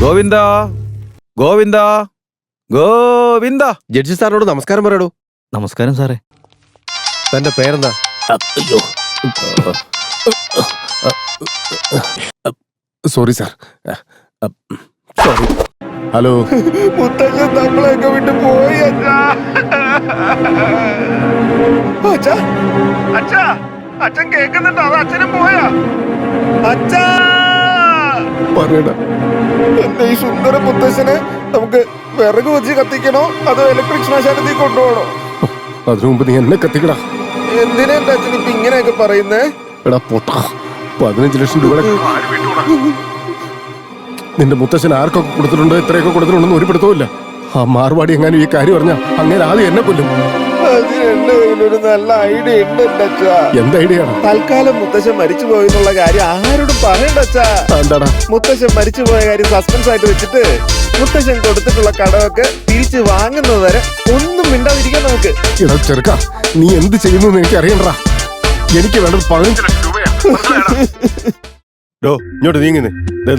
Govinda Govinda Govinda. Judge സാറിനോട് നമസ്കാരം പറയടോ. നമസ്കാരം സാറേ. തന്റെ പേരെന്താ? അയ്യോ, സോറി സാർ. സോറി. ഹലോ. മുത്തച്ഛൻ നമ്മളെയൊക്കെ വിട്ട് പോയി അച്ഛാ. അച്ഛാ, അച്ഛാ, അച്ഛൻ കേൾക്കുന്നുണ്ടോ? അത് അച്ഛനും പോയാ? അച്ഛാ, പറയടാ. എന്റെ ഈ സുന്ദര മുത്തച്ഛനെ നമുക്ക് വിറക് വെച്ച് കത്തിക്കണോ അതോ ഇലക്ട്രിക് ശ്മശാനത്തിൽ കൊണ്ടുപോകണോ? അതിനു മുമ്പ് നീ എന്നെ കത്തിക്കടാ. എന്തിനാ എന്റെ അച്ഛൻ ഇപ്പൊ ഇങ്ങനെയൊക്കെ പറയുന്നേ? എടാ പൊട്ടാ, 15 ലക്ഷം രൂപ നിന്റെ മുത്തച്ഛൻ ആർക്കൊക്കെ കൊടുത്തിട്ടുണ്ടോ ഇത്രയൊക്കെ കൊടുത്തിട്ടുണ്ടെന്ന് ഒരു പിടുത്തവുമില്ല. ആ മാർവാടി എങ്ങാനും ഈ കാര്യം പറഞ്ഞാ അങ്ങനെ ആദ്യം എന്നെ കൊല്ലും. അതിന് എന്റെ കയ്യിലൊരു നല്ല ഐഡിയ ഉണ്ട് എന്റെ അച്ഛാ. എന്ത് ഐഡിയാണ്? തൽക്കാലം മുത്തച്ഛൻ മരിച്ചു പോയെന്നുള്ള കാര്യം ആരോടും പറയണ്ട അച്ഛാ. എന്താടാ? മുത്തശ്ശൻ മരിച്ചു പോയ കാര്യം സസ്പെൻസ് ആയിട്ട് വെച്ചിട്ട് മുത്തശ്ശൻ കൊടുത്തിട്ടുള്ള കടമൊക്കെ തിരിച്ചു വാങ്ങുന്നത് വരെ ഒന്നും മിണ്ടാതിരിക്കാൻ നമുക്ക്. എടാ ചെറുക്ക, നീ എന്ത് ചെയ്യുന്നു എനിക്ക് അറിയണ്ടാ. എനിക്ക് വേണ്ടത് 15 ലക്ഷം രൂപയാ. ഇങ്ങോട്ട് നീങ്ങുന്നേ.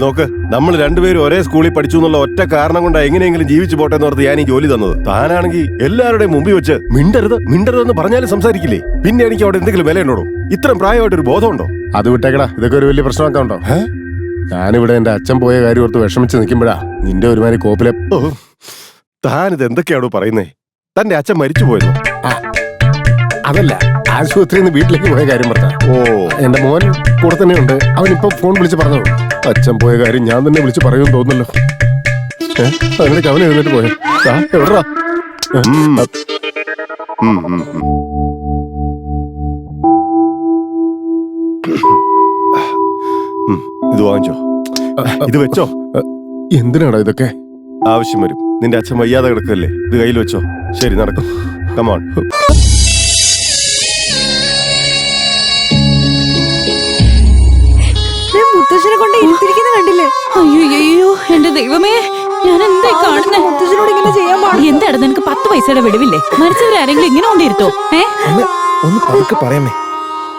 നോക്ക്, നമ്മൾ രണ്ടുപേരും ഒരേ സ്കൂളിൽ പഠിച്ചു എന്നുള്ള ഒറ്റ കാരണം കൊണ്ട് എങ്ങനെയെങ്കിലും ജീവിച്ചു പോട്ടെ എന്ന് ഓർത്ത് ഞാൻ ഈ ജോലി തന്നത്. താനാണെങ്കിൽ എല്ലാവരുടെയും മുമ്പിൽ വെച്ച് മിണ്ടരുത് മിണ്ടരുതെന്ന് പറഞ്ഞാലും സംസാരിക്കില്ലേ? പിന്നെ എനിക്ക് അവിടെ എന്തെങ്കിലും വിലയുണ്ടോ? ഇത്രയും പ്രായമായിട്ടൊരു ബോധമുണ്ടോ? അത് വിട്ടേക്കടാ, ഇതൊക്കെ ഒരു വലിയ പ്രശ്നമാക്കാണ്ടോ. ഞാനിവിടെ എന്റെ അച്ഛൻ പോയ കാര്യം ഓർത്ത് വിഷമിച്ച് നിൽക്കുമ്പോഴാ നിന്റെ ഒരുമാതിരി കോപ്പിലെ. താനിത് എന്തൊക്കെയാണോ പറയുന്നേ? തന്റെ അച്ഛൻ മരിച്ചു പോയെന്നോ? അതല്ല, ആശുപത്രിയിൽ നിന്ന് വീട്ടിലേക്ക് പോയ കാര്യം പറഞ്ഞ. ഓ, എന്റെ മോൻ കൂടെ തന്നെയുണ്ട്. അവനിപ്പൊ ഫോൺ വിളിച്ച് പറഞ്ഞു. അച്ഛൻ പോയ കാര്യം ഞാൻ തന്നെ വിളിച്ച് പറയുമെന്ന് തോന്നുന്നല്ലോ. അതിലേക്ക് അവൻ എഴുന്നേറ്റ് പോയ എവിടാ? ഇത് വാങ്ങിച്ചോ, ഇത് വെച്ചോ. എന്തിനാടാ ഇതൊക്കെ? ആവശ്യം വരും. നിന്റെ അച്ഛൻ വയ്യാതെ കിടക്കല്ലേ, ഇത് കയ്യിൽ വെച്ചോ. ശരി, നടക്കും. കമോൺ. മുത്തശ്ശനെ കൊണ്ട് ഇരുത്തിരിക്കുന്ന കണ്ടില്ലേ? അയ്യോ, എന്റെ ദൈവമേ, ഞാൻ എന്തായി കാണുന്നേ? മുത്തശ്ശനോട് ഇങ്ങനെ ചെയ്യാൻ പാടില്ല. എന്താണ് നിനക്ക് 10 പൈസയുടെ വെളിവില്ലേ? മരിച്ചവരാരെങ്കിലും ഇങ്ങനെ കൊണ്ടിരുത്തോ? ഒന്ന് പതുക്കെ പറയാമേ.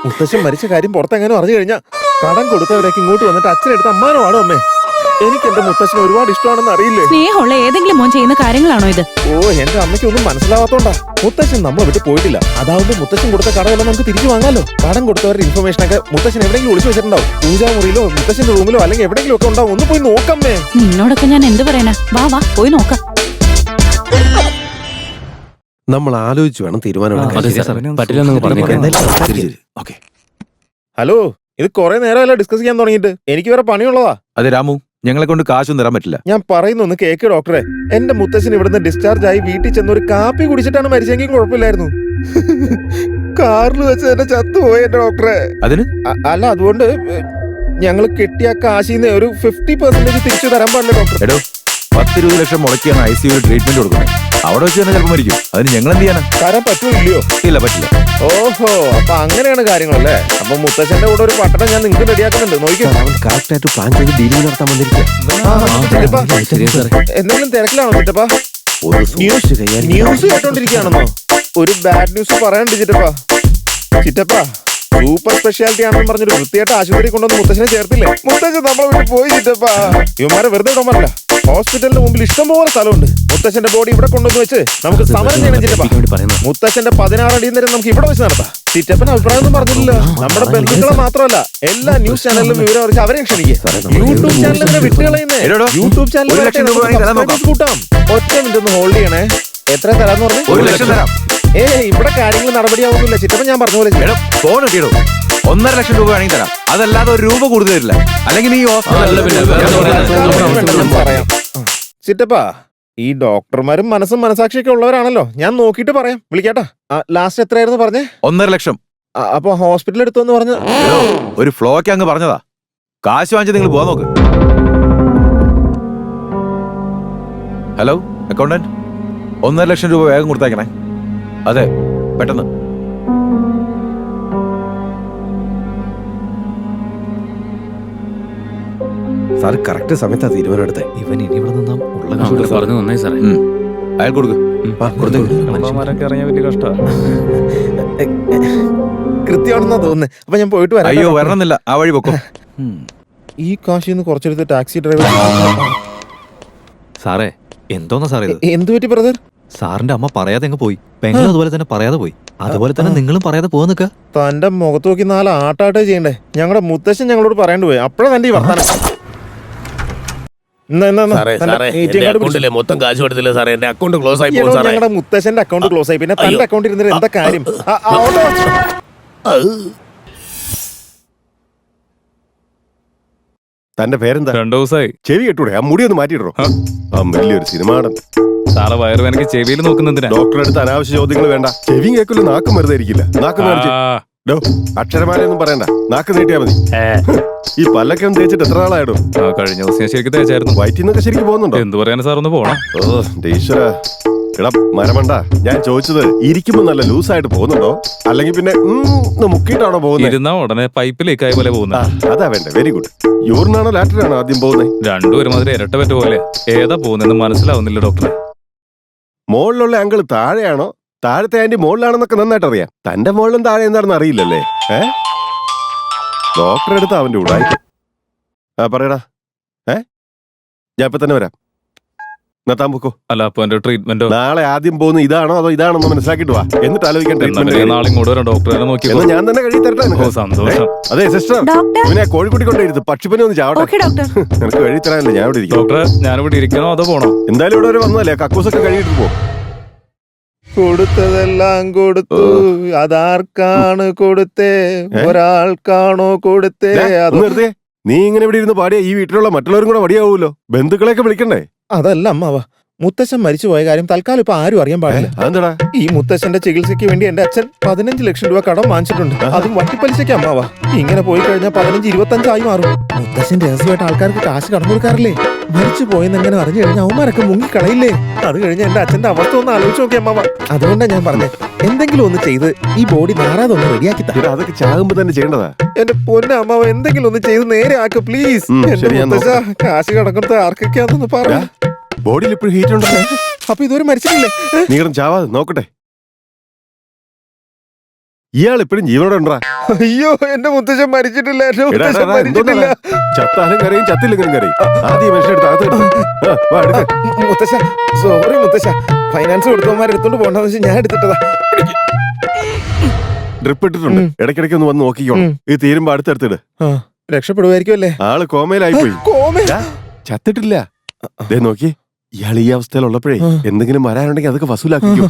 മുത്തശ്ശൻ മരിച്ച കാര്യം പുറത്തെങ്ങാനും അറിഞ്ഞു കഴിഞ്ഞാ കടം കൊടുത്തവരേക്ക് ഇങ്ങോട്ട് വന്നിട്ട് അച്ഛനെടുത്ത് അമ്മാനമാണോ അമ്മേ? എനിക്ക് എന്റെ മുത്തശ്ശനെ ഒരുപാട് ഇഷ്ടമാണെന്ന് അറിയില്ലേ? സ്നേഹമുള്ള ഏതെങ്കിലും മോൻ ചെയ്യുന്ന കാര്യങ്ങളാണോ ഇത്? ഓ, എന്റെ അമ്മയ്ക്ക് ഒന്നും മനസ്സിലാവാത്തോണ്ടാ. മുത്തശ്ശൻ നമ്മളെ വിട്ട് പോയിട്ടില്ല. അതാവുമ്പോ മുത്തശ്ശൻ കൊടുത്ത കടമെല്ലാം നമുക്ക് തിരിച്ചു വാങ്ങാലോ. കടം കൊടുത്തവരുടെ ഇൻഫർമേഷൻ ഒക്കെ മുത്തശ്ശൻ എവിടെയെങ്കിലും ഒളിച്ചു വെച്ചിട്ടുണ്ടാവും. പൂജാമുറിയിലോ മുത്തശ്ശന്റെ റൂമിലോ അല്ലെങ്കിൽ എവിടെയെങ്കിലും ഒക്കെ ഉണ്ടാവും. ഒന്ന് പോയി നോക്കമ്മേ. നിന്നോടൊക്കെ ഞാൻ എന്ത് പറയാനാ? വാ പോയി നോക്കാം. നമ്മൾ ആലോചിച്ച് വേണം തീരുമാനം. ഹലോ, ഇത് കുറെ നേരമല്ല ഡിസ്കസ് ചെയ്യാൻ തുടങ്ങിയിട്ട്. എനിക്ക് വേറെ പണിയുള്ളതാ. അതെ രാമു, ഞങ്ങളെ കൊണ്ട് കാശൊന്നും തരാൻ പറ്റില്ല. ഞാൻ പറയുന്നൊന്ന് കേക്ക് ഡോക്ടറെ. എന്റെ മുത്തശ്ശൻ ഇവിടുന്ന് ഡിസ്ചാർജ് ആയി വീട്ടിൽ ചെന്ന് ഒരു കാപ്പി കുടിച്ചിട്ടാണ് മരിച്ചെങ്കിൽ കുഴപ്പമില്ലായിരുന്നു. കാറിൽ വെച്ച് തന്നെ ചത്തുപോയി എന്റെ ഡോക്ടറെ. അതിന് അല്ല, അതുകൊണ്ട് ഞങ്ങൾ കിട്ടിയ കാശിന്ന് ഒരു 50% തിരിച്ചു തരാൻ പാടില്ല ഡോക്ടർ. എടോ, 10-20 ലക്ഷം മുടക്കിയാണ് ICU ട്രീറ്റ്മെന്റ് കൊടുക്കുന്നത്. അവിടെ വെച്ച് തന്നെ ചിലപ്പോൾ മരിക്കും. അതിന് ഞങ്ങൾ എന്ത് ചെയ്യാനാ? തരാൻ പറ്റൂല്ലയോ? ഇല്ല, പറ്റില്ല. ഓഹോ, അപ്പൊ അങ്ങനെയാണ് കാര്യങ്ങളല്ലേ? അപ്പൊ മുത്തശ്ശന്റെ കൂടെ ഒരു പട്ടണം ഞാൻ നിങ്ങൾക്ക് റെഡിയാക്കുന്നുണ്ട്. നോക്കിക്കോ. കറക്റ്റ് ആയിട്ട് പ്ലാൻ ചെയ്ത് ഡീലിംഗ് നടത്താൻ വന്നിരിക്കുക. എന്തെങ്കിലും തിരക്കിലാണോ ചിറ്റപ്പാ? ന്യൂസ് കേട്ടോണ്ടിരിക്കുകയാണെന്നോ? ഒരു ബാഡ് ന്യൂസ് പറയാനുണ്ട് ചിറ്റപ്പാ. ചിറ്റപ്പാ, സൂപ്പർ സ്പെഷ്യാലിറ്റി ആണെന്ന് പറഞ്ഞൊരു വൃത്തിയായിട്ട് ആശുപത്രി കൊണ്ടുവന്ന് മുത്തശ്ശനെ ചേർത്തില്ലേ? മുത്തശ്ശൻ നമ്മളെ വിട്ട് പോയി ചിറ്റപ്പാ. ഇവന്മാരെ വെറുതെ ഇടാൻ പറ്റില്ല. ഹോസ്പിറ്റലിന് മുമ്പിൽ ഇഷ്ടംപോലെ സ്ഥലമുണ്ട്. മുത്തശ്ശന്റെ ബോഡി ഇവിടെ കൊണ്ടുവന്ന് വെച്ച് നമുക്ക് സമരം ചെയ്യണം ചിറ്റപ്പ. മുത്തശ്ശന്റെ 16 അടിയും നേരം നമുക്ക് ഇവിടെ വെച്ച് നടത്താം. ചിറ്റപ്പന് അഭിപ്രായം ഒന്നും പറഞ്ഞില്ലല്ലോ. നമ്മുടെ ബന്ധുക്കളെ മാത്രമല്ല, എല്ലാ ന്യൂസ് ചാനലിലും വിവരം അറിയിച്ച് അവരെയും ക്ഷണിക്കുക. യൂട്യൂബ് ചാനലിനെ വിട്ടുകളയുന്നേ. യൂട്യൂബ് ചാനൽ കൂട്ടാം. ഒറ്റ മിനിറ്റ് ഒന്ന് ഹോൾഡ് ചെയ്യണേ. എത്ര തരാന്ന് പറഞ്ഞു? 1 ലക്ഷം തരാം. ഇവിടെ കാര്യങ്ങൾ നടപടിയാവുന്നില്ല ചിറ്റപ്പൻ. ഞാൻ പറഞ്ഞ പോലെ ഫോൺ കിട്ടിയോ? 1.5 ലക്ഷം രൂപ വേണമെങ്കിൽ തരാം. അതല്ലാതെ 1 രൂപ കൂടുതൽ തരില്ല. അല്ലെങ്കിൽ നീ പറയാം. ചിറ്റപ്പാ, ഈ ഡോക്ടർമാരും മനസ്സും മനസാക്ഷിയൊക്കെ ഉള്ളവരാണല്ലോ. ഞാൻ നോക്കിയിട്ട് പറയാം. വിളിക്കാട്ടാ. ലാസ്റ്റ് എത്രയായിരുന്നു പറഞ്ഞേ? 1.5 ലക്ഷം. അപ്പൊ ഹോസ്പിറ്റലിൽ എടുത്തോന്ന് പറഞ്ഞ ഒരു ഫ്ലോയ്ക്ക് അങ്ങ് പറഞ്ഞതാ. കാശ് വാങ്ങിച്ച് നിങ്ങൾ പോവാൻ നോക്ക്. ഹലോ അക്കൗണ്ടന്റ്, 1.5 ലക്ഷം രൂപ വേഗം കൊടുത്തേക്കണേ. അതെ, പെട്ടെന്ന്. സാർ കറക്റ്റ് സമയത്താ തീരുമാനം എടുത്തേ. ഇവൻ ഇനി ഇവിടെ നിന്നാ ഉള്ള പറഞ്ഞു നന്നായി സാറേ. അയാൾ കൊടുക്കും. കൃത്യമാണെന്നാ തോന്നുന്നത്. അപ്പൊ ഞാൻ പോയിട്ട് വരാം. അയ്യോ, വരണമെന്നില്ല. ആ വഴി പൊക്കോ. ഈ കാശിന്ന് കുറച്ചെടുത്ത് ടാക്സി ഡ്രൈവർ സാറേ എന്തോന്നാ സാറേ ഇത്? എന്തു പറ്റി ബ്രദർ? സാറിന്റെ അമ്മ പറയാതെ അങ്ങ് പോയി, പെങ്ങളും അതുപോലെ തന്നെ പറയാതെ പോയി, അതുപോലെ തന്നെ നിങ്ങളും പറയാതെ പോകാൻ നിൽക്കുക. തന്റെ മുഖത്ത് നോക്കി 4 ആട്ടാട്ടേ ചെയ്യണ്ടേ? ഞങ്ങളുടെ മുത്തശ്ശൻ ഞങ്ങളോട് പറയേണ്ടി പോയി. അപ്പഴാ തന്റെ ഈ വർത്താനം. മൊത്തം കാശ് കൊടുത്തില്ല സാറേ, എന്റെ അക്കൗണ്ട് ക്ലോസ് ആയി പോകും സാറേ. ഞങ്ങളുടെ മുത്തശ്ശന്റെ അക്കൗണ്ട് ക്ലോസ് ആയി, പിന്നെ തന്റെ അക്കൗണ്ട് ഇരുന്നിട്ട് എന്താ കാര്യം? തന്റെ പേരെന്താ? 2 ദിവസമായി. ചെവി കെട്ടൂടെ? ആ മുടി ഒന്ന് മാറ്റിയിടോ. ആ വലിയൊരു സിനിമാടൻ. സാറേ വയറുവേനക്ക് ചെവിയിൽ നോക്കുന്നെന്തിനാ? ഡോക്ടറെ അടുത്ത് അനാവശ്യ ചോദ്യങ്ങൾ വേണ്ട. ചെവിയും കേൾക്കില്ല, നാക്കും വെറുതെ ഇരിക്കില്ല. നാക്ക് മേടിച്ച് അക്ഷരമാലയൊന്നും പറയണ്ട, നാക്ക് നീട്ടിയാ മതി. ഈ പല്ലൊക്കെ ഒന്ന് തേച്ചിട്ട് എത്ര നാളായിടും? കഴിഞ്ഞ ദിവസം ഞാൻ ശരിക്കും തേച്ചായിരുന്നു. വയറ്റിന്നൊക്കെ ശരിക്കും പോകുന്നുണ്ടോ? എന്ത് പറയാനാ സാർ, ഒന്ന് പോണം. ഓ ഈശ്വര. എടാ മരമണ്ട, ഞാൻ ചോദിച്ചത് ഇരിക്കുമ്പോ നല്ല ലൂസായിട്ട് പോകുന്നുണ്ടോ, അല്ലെങ്കിൽ പിന്നെ മുക്കിയിട്ടാണോ പോകുന്നത്? ഇരുന്നാ ഉടനെ പൈപ്പ് ലീക്കായ പോലെ പോകുന്നത്. അതാ വേണ്ട. Very good. യൂറിനാണോ ലാറ്ററിനാണോ ആദ്യം പോകുന്നത്? രണ്ടും ഒരുമാതിരി ഇരട്ട പറ്റ പോലെ. ഏതാ പോകുന്നതെന്ന് മനസ്സിലാവുന്നില്ല ഡോക്ടറെ. മുകളിലുള്ള അങ്കിള് താഴെയാണോ, താഴത്തെ ആന്റി മുകളിലാണെന്നൊക്കെ നന്നായിട്ട് അറിയാം. തന്റെ മുകളിലും താഴെ എന്താണെന്ന് അറിയില്ലല്ലേ? ഡോക്ടറെ അടുത്ത് അവന്റെ കൂടായി. പറയടാ. ഞാൻ ഇപ്പൊ തന്നെ വരാം. താൻ പൊക്കോ. അല്ല അപ്പൊ എന്റെ ട്രീറ്റ്മെന്റോ? നാളെ ആദ്യം പോകുന്ന ഇതാണോ അതോ ഇതാണെന്ന് മനസ്സിലാക്കിട്ട് വാ, എന്നിട്ട് ആലോചിക്കാൻ ട്രീറ്റ്മെന്റ്. നാളെ ഇങ്ങോട്ട് വരാം, ഡോക്ടറെ നോക്കി. ഞാൻ തന്നെ കഴി തരട്ടെ. സന്തോഷം. അതെ സിസ്റ്റർ, ഡോക്ടർ. ഇവനെ കോഴിക്കുട്ടി കൊണ്ടിരുത്ത് പക്ഷിപ്പനി ഒന്ന് ചാവട്ടെ. Okay doctor. നിനക്ക് കഴി തരാനല്ലേ ഞാൻ ഇവിടെ ഇരിക്കും. ഡോക്ടറെ ഞാനിവിടെ ഇരിക്കണോ അതോ പോണോ? എന്തായാലും ഇവിടെ വരെ വന്നതല്ലേ, കക്കൂസൊക്കെ കഴിയിട്ട് പോ. കൊടുത്തതെല്ലാം കൊടുത്തു, അതാർക്കാണ് കൊടുത്തേ? ഒരാൾക്കാണോ കൊടുത്തേ? വെറുതെ നീ ഇങ്ങനെ ഇവിടെ ഇരുന്ന് പാടിയ ഈ വീട്ടിലുള്ള മറ്റുള്ളവരും കൂടെ വടിയാവൂലോ. ബന്ധുക്കളെയൊക്കെ വിളിക്കണ്ടേ? അതല്ല അമ്മാവ, മുത്തശ്ശൻ മരിച്ചു പോയ കാര്യം തൽക്കാലം ഇപ്പൊ ആരും അറിയാൻ പാടില്ല. അതെന്താടാ? ഈ മുത്തശ്ശന്റെ ചികിത്സയ്ക്ക് വേണ്ടി എന്റെ അച്ഛൻ 15 ലക്ഷം രൂപ കടം വാങ്ങിച്ചിട്ടുണ്ട്. അതും വട്ടിപ്പലിശയ്ക്ക് അമ്മാവ. ഇങ്ങനെ പോയി കഴിഞ്ഞാൽ 15-25 ആയി മാറും. മുത്തശ്ശൻ രഹസ്യമായിട്ട് ആൾക്കാർക്ക് കാശ് കടം കൊടുക്കാറില്ലേ? മരിച്ചു പോയെന്ന് എങ്ങനെ അറിഞ്ഞു കഴിഞ്ഞാൽ അവന്മാരൊക്കെ മുങ്ങിക്കളയില്ലേ? അത് കഴിഞ്ഞ് എന്റെ അച്ഛന്റെ അവസ്ഥ ഒന്ന് ആലോചിച്ച് നോക്കി അമ്മാവ. അതുകൊണ്ടാണ് ഞാൻ പറഞ്ഞത്, എന്തെങ്കിലും ഒന്ന് ചെയ്ത് ഈ ബോഡി നാറാതെ ഒന്ന് റെഡിയാക്കി തരാം. അതൊക്കെ ചാകുമ്പോ തന്നെ ചെയ്യേണ്ടതാ. എന്റെ പൊന്നെ അമ്മാവ, എന്തെങ്കിലും ഒന്ന് ചെയ്ത് നേരെ ആക്ക് പ്ലീസ്. ശരി, ഞാൻ കാശ് കടക്കുന്നത് ആർക്കൊക്കെയാണെന്ന് പറ. ബോഡിയിൽ ഇപ്പോഴും ഹീറ്റ് ഉണ്ടോ? അപ്പൊ ഇതുവരെ മരിച്ചിട്ടില്ലേ? നീ കിടന്ന് ചാവാതെ നോക്കട്ടെ. ഇയാൾ ഇപ്പോഴും ജീവനോടെ ഉണ്ടാ? അയ്യോ, എന്റെ മുത്തശ്ശൻ മരിച്ചിട്ടില്ല. എന്റെ മുത്തശ്ശൻ മരിച്ചിട്ടില്ല. ചത്താലും കരയും ചത്തില്ലെങ്കിലും കരയും. ആദ്യം മനുഷ്യടുത്ത് മുത്തശ്ശ സോറി മുത്തശ്ശ, ഫൈനാൻസ് കൊടുത്തവന്മാരെടുത്തോണ്ട് പോകണ്ടെന്ന് വെച്ചാൽ ഞാൻ എടുത്തിട്ടതാ. ഡ്രിപ്പ് ഇട്ടിട്ടുണ്ട്, ഇടയ്ക്കിടയ്ക്ക് ഒന്ന് വന്ന് നോക്കിക്കോണം. ഇത് തീരുമ്പോ അടുത്തെടുത്തിട്. രക്ഷപ്പെടുമായിരിക്കും അല്ലേ? ആള് കോമയിലായി പോയി. ചത്തിട്ടില്ല. ദേ നോക്കി, ഇയാൾ ഈ അവസ്ഥയിലുള്ളപ്പോഴേ എന്തെങ്കിലും വരാനുണ്ടെങ്കിൽ അതൊക്കെ വസൂലാക്കിക്കും.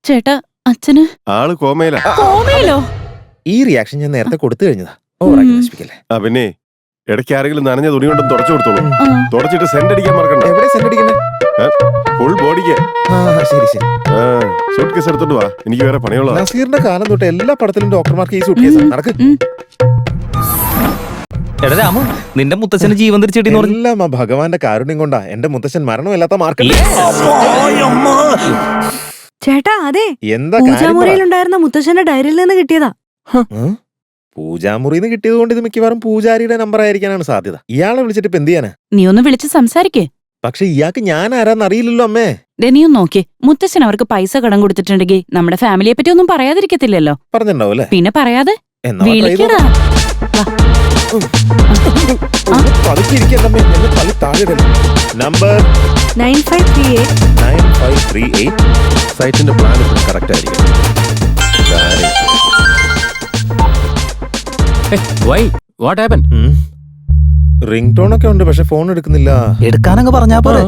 ചേട്ടാ അച്ഛന് ആള് കോമയിലാ. കോമയിലോ? ഈ റിയാക്ഷൻ ഞാൻ നേരത്തെ കൊടുത്തു കഴിഞ്ഞതാ. ഓവറാക്കി നശിപ്പിക്കല്ലേ. പിന്നെ ഇടയ്ക്ക് ആരെങ്കിലും നനഞ്ഞ തുണി കൊണ്ടും തുടച്ചു കൊടുത്തോളൂ. തുടച്ചിട്ട് സെന്റ് അടിക്കാൻ മറക്കണ്ട. എവിടെ സെന്റ് അടിക്കണേ? ഫുൾ ബോഡിക്ക്. ശരി ശരി. സൂട്ട് കേസ് എടുത്തോണ്ട് വാ, എനിക്ക് വേറെ പണിയുള്ളതാ. നസീറിന്റെ കാലം തൊട്ട് എല്ലാ പടത്തിലും ഡോക്ടർമാർക്ക് ഈ സൂട്ട് കേസ് നടക്ക്. എടാ രാമു, നിന്റെ മുത്തച്ഛന് ജീവൻ തിരിച്ചെട്ടി. എല്ലാം ആ ഭഗവാന്റെ കാരുണ്യം കൊണ്ടാ. എന്റെ മുത്തശ്ശൻ മരണമില്ലാത്ത മാർക്കല്ലേ. ചേട്ടാ അതെ, എന്താ പൂജാമുറിയിലുണ്ടായിരുന്ന മുത്തശ്ശന്റെ ഡയറിയിൽ നിന്ന് കിട്ടിയതാ. പൂജാമുറിന്ന് കിട്ടിയത് കൊണ്ട് ഇത് മിക്കവാറും പൂജാരിയുടെ നമ്പർ ആയിരിക്കാനാണ് സാധ്യത. ഇയാളെ വിളിച്ചിട്ട് ഇപ്പൊ എന്ത് ചെയ്യാനാ? നീ ഒന്ന് വിളിച്ച് സംസാരിക്കേ. പക്ഷെ ഇയാൾക്ക് ഞാൻ ആരാന്ന് അറിയില്ലല്ലോ അമ്മേ. നീ ഒന്ന് നോക്കിയേ, മുത്തച്ഛൻ അവർക്ക് പൈസ കടം കൊടുത്തിട്ടുണ്ടെങ്കിൽ നമ്മുടെ ഫാമിലിയെ പറ്റി ഒന്നും പറയാതിരിക്കത്തില്ലല്ലോ. പറഞ്ഞിട്ടുണ്ടാവും അല്ലേ? പിന്നെ പറയാതെ വിളിക്കടാ. നമ്പർ 9538 സൈറ്റിന്റെ പ്ലാൻ ഇപ്പോൾ കറക്റ്റ് ആയിരിക്കും. റിംഗ് ടോൺ ഒക്കെ ഉണ്ട്, പക്ഷെ ഫോൺ എടുക്കുന്നില്ല. എടുക്കാനങ്ങ് പറഞ്ഞാ പോരെ.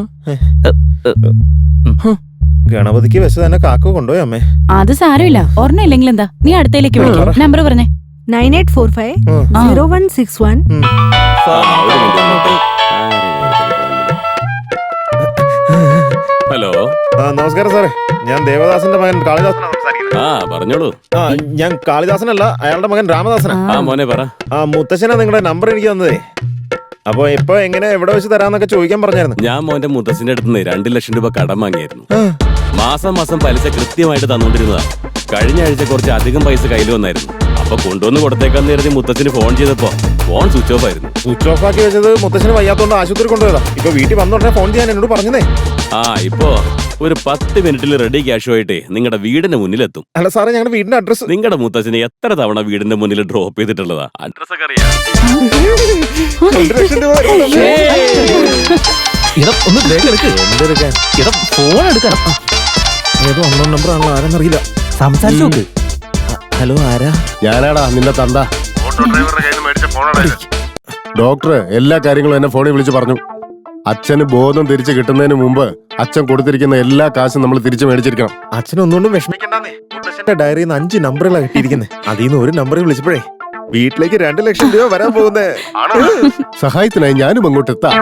ഗണപതിക്ക് വെച്ച് തന്നെ കാക്ക കൊണ്ടുപോയി അമ്മേ. അത് സാരമില്ല, ഒരെണ്ണം ഇല്ലെങ്കിൽ എന്താ, നീ അടുത്തേക്ക് വിളിക്കാം. നമ്പർ പറഞ്ഞേ. 98450161. ഹലോ. നമസ്കാരം സാറേ, ഞാൻ ദേവദാസന്റെ മകൻ കാളിദാസനാണ് സംസാരിക്കുന്നത്. പറഞ്ഞോളൂ. ഞാൻ കാളിദാസനല്ല, അയാളുടെ മകൻ രാമദാസനാ. മോനെ പറ. മുത്തശ്ശനാ നിങ്ങളുടെ നമ്പർ എനിക്ക് തന്നതേ. അപ്പൊ ഇപ്പൊ എങ്ങനെ എവിടെ വെച്ച് തരാന്നൊക്കെ ചോദിക്കാൻ പറഞ്ഞായിരുന്നു. ഞാൻ മോന്റെ മുത്തച്ഛന്റെ അടുത്ത് 2 ലക്ഷം രൂപ കടം വാങ്ങിയായിരുന്നു. മാസം മാസം പലിശ കൃത്യമായിട്ട് തന്നോണ്ടിരുന്നതാ. കഴിഞ്ഞ ആഴ്ച കുറച്ച് അധികം പൈസ കയ്യിൽ വന്നായിരുന്നു. അപ്പൊ കൊണ്ടുവന്ന് കൊടുത്തേക്കാന്ന് കരുതി മുത്തച്ഛന് ഫോൺ ചെയ്തപ്പോ ഫോൺ സ്വിച്ച് ഓഫ് ആയിരുന്നു. സ്വിച്ച് ഓഫ് ആക്കി വെച്ചത് മുത്തച്ഛന് വയ്യാത്തോണ്ട് ആശുപത്രി കൊണ്ടുപോയതാ. ഇപ്പൊ വീട്ടിൽ വന്നോടനെ ഫോൺ ചെയ്യാൻ എന്നോട് പറഞ്ഞതേ. ഇപ്പോ ഒരു 10 മിനിറ്റിൽ റെഡി ക്യാഷുമായിട്ട് നിങ്ങളുടെ വീടിന്റെ മുന്നിലെത്തും. അല്ല സാറേ, ഞങ്ങളുടെ വീടിന്റെ അഡ്രസ്. നിങ്ങളുടെ മുത്തച്ഛന് എത്ര തവണ വീടിന്റെ മുന്നിൽ ഡ്രോപ്പ് ചെയ്തിട്ടുള്ളതാ? അഡ്രസ് ഒക്കെ അറിയാം. 2 ലക്ഷം രൂപ. ഒന്ന് വേഗം എടുക്ക്. എന്തെടുക്കാൻ ഫോൺ എടുക്കണം. ഏതോ ഒന്നോ നമ്പർ ആണല്ലോ ആരെന്നറിയില്ല. സംസാരിച്ചു നോക്ക്. ഹലോ ആരാ? ഞാനാടാ നിന്റെ തന്ത. ഡോക്ടർ എല്ലാ കാര്യങ്ങളും എന്നെ ഫോണിൽ വിളിച്ച് പറഞ്ഞു. അച്ഛന് ബോധം തിരിച്ചു കിട്ടുന്നതിന് മുമ്പ് അച്ഛൻ കൊടുത്തിരിക്കുന്ന എല്ലാ കാശും നമ്മൾ തിരിച്ചു മേടിച്ചിരിക്കണം. അച്ഛനൊന്നുകൊണ്ടും വിഷമിക്കണ്ടെന്നേ. മുത്തശ്ശന്റെ ഡയറിയിൽ നിന്ന് 5 നമ്പറുകളാണ് കിട്ടിയിരിക്കുന്നത്. അതിൽ നിന്ന് ഒരു നമ്പറിൽ വിളിച്ചപ്പോഴേ വീട്ടിലേക്ക് 2 ലക്ഷം രൂപ വരാൻ പോകുന്നേ. സഹായത്തിനായി ഞാനും അങ്ങോട്ട് എത്താം.